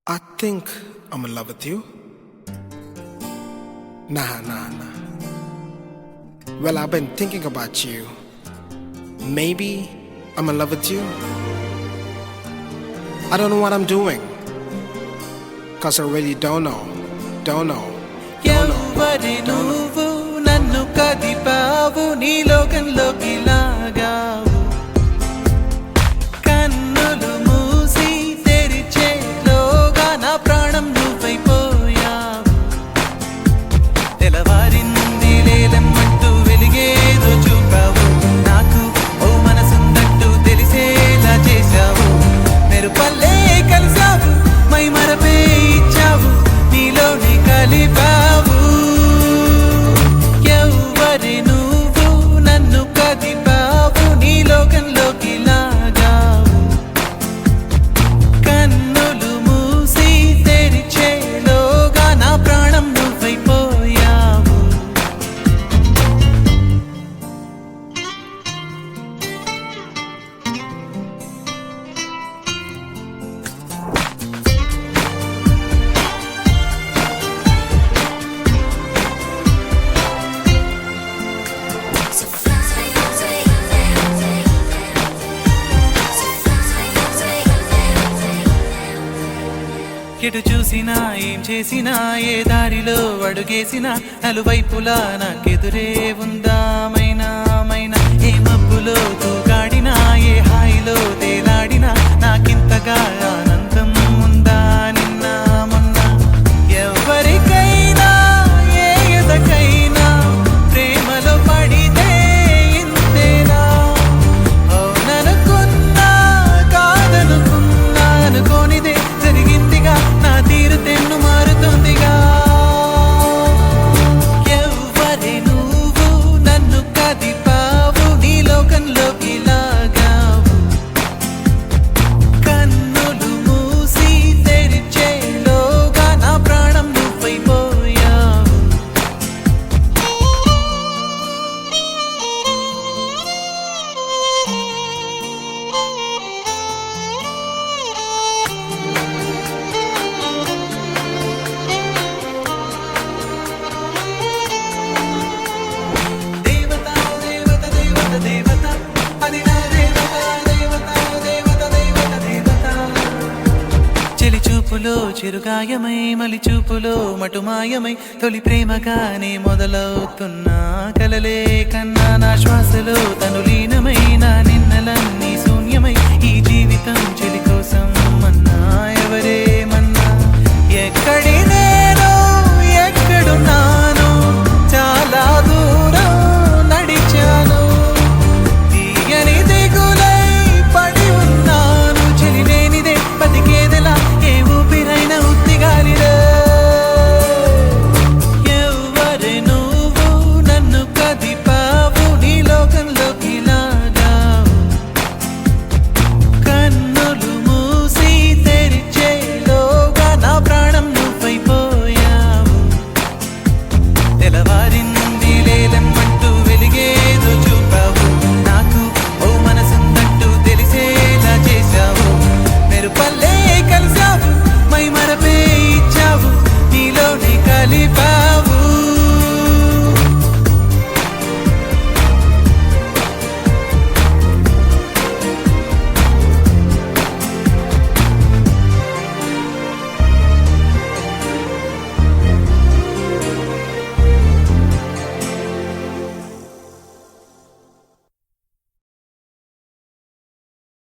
I think I'm in love with you. Nah. Well, I've been thinking about you. Maybe I'm in love with you. I don't know what I'm doing, 'cause I really don't know. ఎవరి నువ్వు నన్ను కదిపావు నీ లోకంలోకి లాగావు కన్నులు మూసి తెరిచేలోగా నా ప్రాణం నువ్వైపోయావు తెల్లవారింది లేలమ్మంటూ వెలిగేదో చూపావు నాకు ఓ మనసున్నట్టు తెలిసేలా చేశావు మెరుపల్లే కలిసావు మై మరపే ఇచ్చావు నీలోని కలిపావు ఎవరి నువ్వు నన్ను కదిపావు నీ లోకంలోకి లాగావు కన్నులు మూసి తెరిచేలోగా నా ప్రాణం నువ్వైపోయావు ఎటు చూసినా ఏం చేసినా ఏ దారిలో అడుగేసినా నలువైపులా నాకెదురే ఉందా మైనా ఏ మబ్బులో తూగాడినా ఏ హాయిలో తేలాడినా నాకింతగా ఆనందం ఉందా నిన్న మొన్న ఎవరికైనా ఏ ఎదకైనా ప్రేమలో పడితే ఇంతేనా అవుననుకున్నా కాదనుకున్నా అనుకోనిదే జరిగిందిగా నా తీరు తెన్ను మారుతుందిగా ఎవరి నువ్వు నన్ను కదిపావు నీ లోకంలోకి లాగావు కన్నులు మూసి తెరిచేలోగా నా ప్రాణం నువ్వైపోయావు దేవత దేవత దేవత దేవత అది నా దేవత దేవత దేవత దేవత దేవత చెలి చూపులో చిరుగాయమై మలి చూపులో మటుమాయమై తొలి ప్రేమగానే మొదలవుతున్నా కలలే కన్నా నా శ్వాసలో తను లీనమై నా నిన్నలన్నీ శూన్యమై ఈ జీవితం చెలి కోసం అన్నా ఎవరే